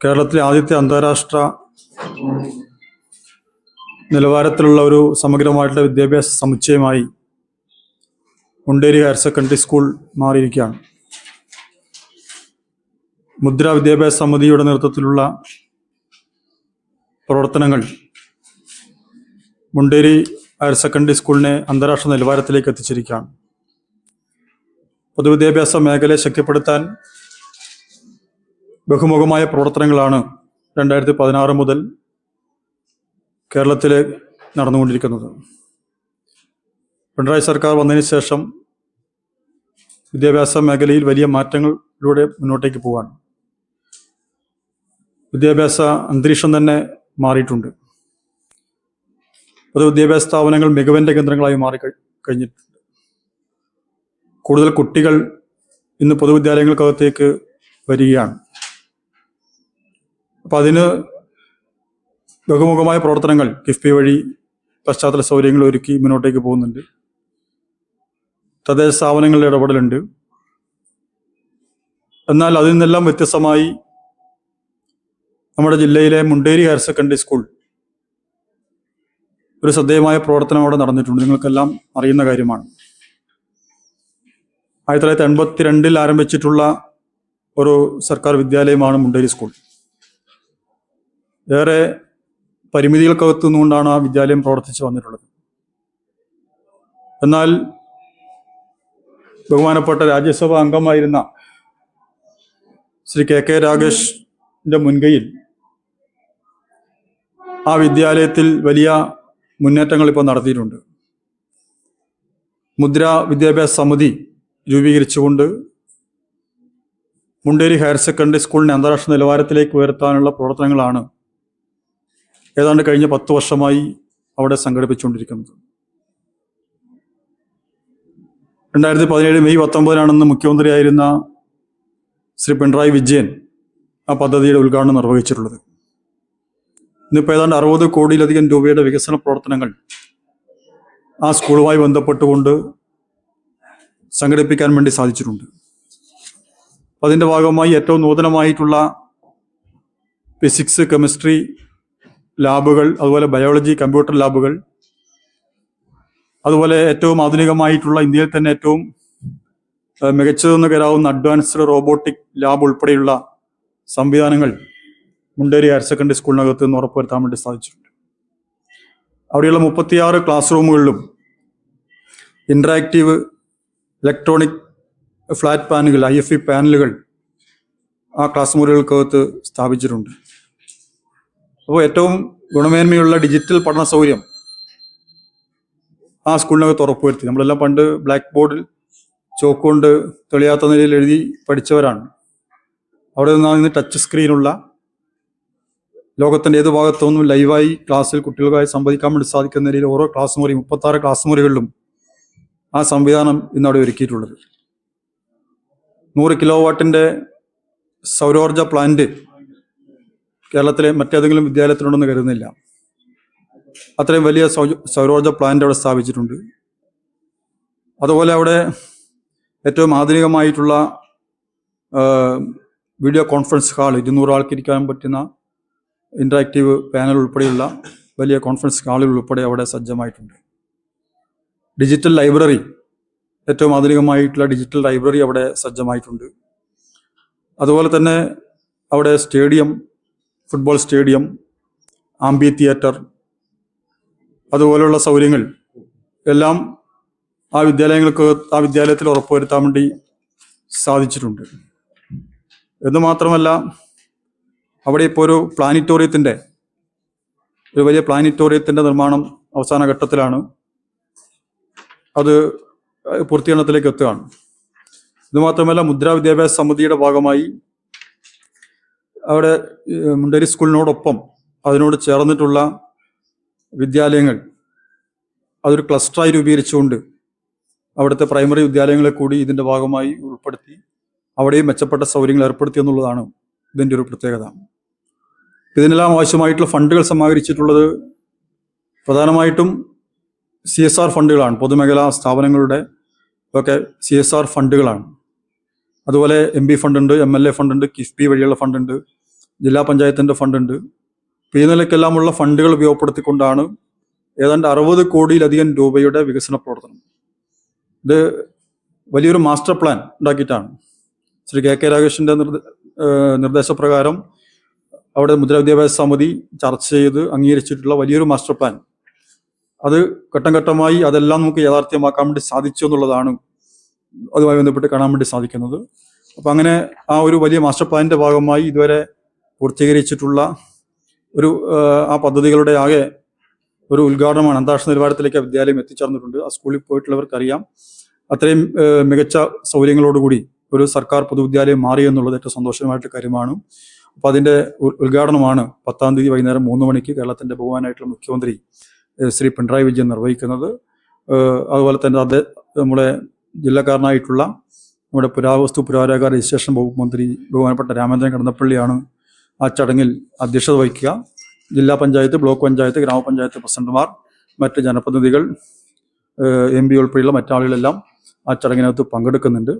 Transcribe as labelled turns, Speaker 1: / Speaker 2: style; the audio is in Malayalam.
Speaker 1: കേരളത്തിലെ ആദ്യത്തെ അന്താരാഷ്ട്ര നിലവാരത്തിലുള്ള ഒരു സമഗ്രമായിട്ടുള്ള വിദ്യാഭ്യാസ സമുച്ചയമായി മുണ്ടേരി ഹയർ സെക്കൻഡറി സ്കൂൾ മാറിയിരിക്കുകയാണ്. മുദ്ര വിദ്യാഭ്യാസ സമിതിയുടെ നേതൃത്വത്തിലുള്ള പ്രവർത്തനങ്ങൾ മുണ്ടേരി ഹയർ സെക്കൻഡറി സ്കൂളിനെ അന്താരാഷ്ട്ര നിലവാരത്തിലേക്ക് എത്തിച്ചിരിക്കുകയാണ്. പൊതുവിദ്യാഭ്യാസ മേഖലയെ ശക്തിപ്പെടുത്താൻ ബഹുമുഖമായ പ്രവർത്തനങ്ങളാണ് 2016 മുതൽ കേരളത്തിൽ നടന്നുകൊണ്ടിരിക്കുന്നത്. പിണറായി സർക്കാർ വന്നതിന് ശേഷം വിദ്യാഭ്യാസ മേഖലയിൽ വലിയ മാറ്റങ്ങളിലൂടെ മുന്നോട്ടേക്ക് പോവാണ്. വിദ്യാഭ്യാസ അന്തരീക്ഷം തന്നെ മാറിയിട്ടുണ്ട്. പൊതുവിദ്യാഭ്യാസ സ്ഥാപനങ്ങൾ മികവിൻ്റെ കേന്ദ്രങ്ങളായി കഴിഞ്ഞിട്ടുണ്ട്. കൂടുതൽ കുട്ടികൾ ഇന്ന് പൊതുവിദ്യാലയങ്ങൾക്കകത്തേക്ക് വരികയാണ്. അപ്പം അതിന് ബഹുമുഖമായ പ്രവർത്തനങ്ങൾ കിഫ്ബി വഴി പശ്ചാത്തല സൗകര്യങ്ങൾ ഒരുക്കി മുന്നോട്ടേക്ക് പോകുന്നുണ്ട്. തദ്ദേശ സ്ഥാപനങ്ങളുടെ ഇടപെടലുണ്ട്. എന്നാൽ അതിൽ നിന്നെല്ലാം വ്യത്യസ്തമായി നമ്മുടെ ജില്ലയിലെ മുണ്ടേരി ഹയർ സെക്കൻഡറി സ്കൂൾ ഒരു ശ്രദ്ധേയമായ പ്രവർത്തനം അവിടെ നടന്നിട്ടുണ്ട്. നിങ്ങൾക്കെല്ലാം അറിയുന്ന കാര്യമാണ്. 1982 ആരംഭിച്ചിട്ടുള്ള ഒരു സർക്കാർ വിദ്യാലയമാണ് മുണ്ടേരി സ്കൂൾ. ഏറെ പരിമിതികൾക്കകത്തു നിന്നുകൊണ്ടാണ് ആ വിദ്യാലയം പ്രവർത്തിച്ചു വന്നിട്ടുള്ളത്. എന്നാൽ ബഹുമാനപ്പെട്ട രാജ്യസഭാ അംഗമായിരുന്ന ശ്രീ KK രാഗേഷിന്റെ മുൻകൈയിൽ ആ വിദ്യാലയത്തിൽ വലിയ മുന്നേറ്റങ്ങൾ ഇപ്പോൾ നടത്തിയിട്ടുണ്ട്. മുദ്ര വിദ്യാഭ്യാസ സമിതി രൂപീകരിച്ചുകൊണ്ട് മുണ്ടേരി ഹയർ സെക്കൻഡറി സ്കൂളിനെ അന്താരാഷ്ട്ര നിലവാരത്തിലേക്ക് ഉയർത്താനുള്ള പ്രവർത്തനങ്ങളാണ് ഏതാണ്ട് കഴിഞ്ഞ 10 വർഷമായി അവിടെ സംഘടിപ്പിച്ചുകൊണ്ടിരിക്കുന്നത്. 2017 മെയ് 19 മുഖ്യമന്ത്രിയായിരുന്ന ശ്രീ പിണറായി വിജയൻ ആ പദ്ധതിയുടെ ഉദ്ഘാടനം നിർവഹിച്ചിട്ടുള്ളത്. ഇന്നിപ്പോൾ ഏതാണ്ട് 60 കോടിയിലധികം രൂപയുടെ വികസന പ്രവർത്തനങ്ങൾ ആ സ്കൂളുമായി ബന്ധപ്പെട്ടുകൊണ്ട് സംഘടിപ്പിക്കാൻ വേണ്ടി സാധിച്ചിട്ടുണ്ട്. അതിൻ്റെ ഭാഗമായി ഏറ്റവും നൂതനമായിട്ടുള്ള ഫിസിക്സ്, കെമിസ്ട്രി ലാബുകൾ, അതുപോലെ ബയോളജി, കമ്പ്യൂട്ടർ ലാബുകൾ, അതുപോലെ ഏറ്റവും ആധുനികമായിട്ടുള്ള ഇന്ത്യയിൽ തന്നെ ഏറ്റവും മികച്ചതെന്ന് കരാവുന്ന അഡ്വാൻസ്ഡ് റോബോട്ടിക് ലാബ് ഉൾപ്പെടെയുള്ള സംവിധാനങ്ങൾ മുണ്ടേരി ഹയർ സെക്കൻഡറി സ്കൂളിനകത്ത് നിന്ന് ഉറപ്പുവരുത്താൻ വേണ്ടി സാധിച്ചിട്ടുണ്ട്. അവിടെയുള്ള 36 ക്ലാസ് റൂമുകളിലും ഇൻറ്ററാക്റ്റീവ് ഇലക്ട്രോണിക് ഫ്ലാറ്റ് പാനുകൾ, IFE പാനലുകൾ ആ ക്ലാസ് മുറികൾക്കകത്ത് സ്ഥാപിച്ചിട്ടുണ്ട്. അപ്പോൾ ഏറ്റവും ഗുണമേന്മയുള്ള ഡിജിറ്റൽ പഠന സൗകര്യം ആ സ്കൂളിനകത്ത് ഉറപ്പുവരുത്തി. നമ്മളെല്ലാം പണ്ട് ബ്ലാക്ക് ബോർഡിൽ ചോക്ക് കൊണ്ട് തെളിയാത്ത നിലയിൽ എഴുതി പഠിച്ചവരാണ്. അവിടെ നിന്ന് ടച്ച് സ്ക്രീനുള്ള ലോകത്തിൻ്റെ ഏത് ഭാഗത്തുനിന്നും ലൈവായി ക്ലാസ്സിൽ കുട്ടികൾക്കായി സംവദിക്കാൻ വേണ്ടി സാധിക്കുന്ന നിലയിൽ ഓരോ ക്ലാസ് മുറി 36 ക്ലാസ് മുറികളിലും ആ സംവിധാനം ഇന്നവിടെ ഒരുക്കിയിട്ടുള്ളത്. 100 കിലോ വാട്ടിൻ്റെ സൗരോർജ പ്ലാന്റ് കേരളത്തിലെ മറ്റേതെങ്കിലും വിദ്യാലയത്തിലുണ്ടെന്ന് കരുതുന്നില്ല. അത്രയും വലിയ സൗരോർജ പ്ലാന്റ് അവിടെ സ്ഥാപിച്ചിട്ടുണ്ട്. അതുപോലെ അവിടെ ഏറ്റവും ആധുനികമായിട്ടുള്ള വീഡിയോ കോൺഫറൻസ് ഹാൾ, 200 ആൾക്ക് ഇരിക്കാൻ പറ്റുന്ന ഇൻറ്ററാക്റ്റീവ് പാനൽ ഉൾപ്പെടെയുള്ള വലിയ കോൺഫറൻസ് ഹാളുകൾ ഉൾപ്പെടെ അവിടെ സജ്ജമായിട്ടുണ്ട്. ഡിജിറ്റൽ ലൈബ്രറി, ഏറ്റവും ആധുനികമായിട്ടുള്ള ഡിജിറ്റൽ ലൈബ്രറി അവിടെ സജ്ജമായിട്ടുണ്ട്. അതുപോലെ തന്നെ അവിടെ സ്റ്റേഡിയം, ഫുട്ബോൾ സ്റ്റേഡിയം, ആംബി തിയേറ്റർ, അതുപോലെയുള്ള സൗകര്യങ്ങൾ എല്ലാം ആ വിദ്യാലയത്തിൽ ഉറപ്പുവരുത്താൻ വേണ്ടി സാധിച്ചിട്ടുണ്ട്. എന്ന് മാത്രമല്ല, അവിടെ ഇപ്പോൾ ഒരു വലിയ പ്ലാനിറ്റോറിയത്തിൻ്റെ നിർമ്മാണം അവസാന ഘട്ടത്തിലാണ്. അത് പൂർത്തീകരണത്തിലേക്ക് എത്തുകയാണ്. ഇത് മാത്രമല്ല, മുദ്ര വിദ്യാഭ്യാസ സമിതിയുടെ ഭാഗമായി അവിടെ മുണ്ടേരി സ്കൂളിനോടൊപ്പം അതിനോട് ചേർന്നിട്ടുള്ള വിദ്യാലയങ്ങൾ അതൊരു ക്ലസ്റ്ററായി രൂപീകരിച്ചുകൊണ്ട് അവിടുത്തെ പ്രൈമറി വിദ്യാലയങ്ങളെ കൂടി ഇതിൻ്റെ ഭാഗമായി ഉൾപ്പെടുത്തി അവിടെയും മെച്ചപ്പെട്ട സൗകര്യങ്ങൾ ഏർപ്പെടുത്തി എന്നുള്ളതാണ് ഇതിൻ്റെ ഒരു പ്രത്യേകത. ഇതിനെല്ലാം ആവശ്യമായിട്ടുള്ള ഫണ്ടുകൾ സമാഹരിച്ചിട്ടുള്ളത് പ്രധാനമായിട്ടും CSR ഫണ്ടുകളാണ്. പൊതുമേഖലാ സ്ഥാപനങ്ങളുടെ ഒക്കെ CSR ഫണ്ടുകളാണ്. അതുപോലെ MB ഫണ്ടുണ്ട്, MLA ഫണ്ടുണ്ട്, കിഫ്ബി വഴിയുള്ള ഫണ്ടുണ്ട്, ജില്ലാ പഞ്ചായത്തിൻ്റെ ഫണ്ടുണ്ട്. ഈ നിലയ്ക്കെല്ലാമുള്ള ഫണ്ടുകൾ ഉപയോഗപ്പെടുത്തിക്കൊണ്ടാണ് ഏതാണ്ട് 60 കോടിയിലധികം രൂപയുടെ വികസന പ്രവർത്തനം. ഇത് വലിയൊരു മാസ്റ്റർ പ്ലാൻ ഉണ്ടാക്കിയിട്ടാണ് ശ്രീ കെ രാഗേഷിൻ്റെ നിർദ്ദേശപ്രകാരം അവിടെ മുദ്രാവിദ്യാഭ്യാസ സമിതി ചർച്ച ചെയ്ത് അംഗീകരിച്ചിട്ടുള്ള വലിയൊരു മാസ്റ്റർ പ്ലാൻ. അത് ഘട്ടം ഘട്ടമായി അതെല്ലാം നമുക്ക് യാഥാർത്ഥ്യമാക്കാൻ വേണ്ടി സാധിച്ചു എന്നുള്ളതാണ് അതുമായി ബന്ധപ്പെട്ട് കാണാൻ വേണ്ടി സാധിക്കുന്നത്. അപ്പം അങ്ങനെ ആ ഒരു വലിയ മാസ്റ്റർ പ്ലാനിൻ്റെ ഭാഗമായി ഇതുവരെ പൂർത്തീകരിച്ചിട്ടുള്ള ആ പദ്ധതികളുടെ ആകെ ഒരു ഉദ്ഘാടനമാണ്. അന്താരാഷ്ട്ര നിലവാരത്തിലേക്ക് വിദ്യാലയം എത്തിച്ചേർന്നിട്ടുണ്ട്. ആ സ്കൂളിൽ പോയിട്ടുള്ളവർക്കറിയാം അത്രയും മികച്ച സൗകര്യങ്ങളോടുകൂടി ഒരു സർക്കാർ പൊതുവിദ്യാലയം മാറി എന്നുള്ളത് ഏറ്റവും സന്തോഷമായിട്ട് കാര്യമാണ്. അപ്പോൾ അതിൻ്റെ ഉദ്ഘാടനമാണ് 10-ാം തീയതി വൈകുന്നേരം 3 മണിക്ക് കേരളത്തിൻ്റെ ബഹുമാനായിട്ടുള്ള മുഖ്യമന്ത്രി ശ്രീ പിണറായി വിജയൻ നിർവഹിക്കുന്നത്. അതുപോലെ തന്നെ നമ്മുടെ ജില്ലക്കാരനായിട്ടുള്ള നമ്മുടെ പുരാവസ്തു പുരാവരാഗ രജിസ്ട്രേഷൻ വകുപ്പ് മന്ത്രി ബഹുമാനപ്പെട്ട രാമചന്ദ്രൻ കടന്നപ്പള്ളിയാണ് ആ ചടങ്ങിൽ അധ്യക്ഷത വഹിക്കുക. ജില്ലാ പഞ്ചായത്ത്, ബ്ലോക്ക് പഞ്ചായത്ത്, ഗ്രാമപഞ്ചായത്ത് പ്രസിഡന്റുമാർ, മറ്റ് ജനപ്രതിനിധികൾ, MP ഉൾപ്പെടെയുള്ള മറ്റാളുകളെല്ലാം ആ ചടങ്ങിനകത്ത് പങ്കെടുക്കുന്നുണ്ട്.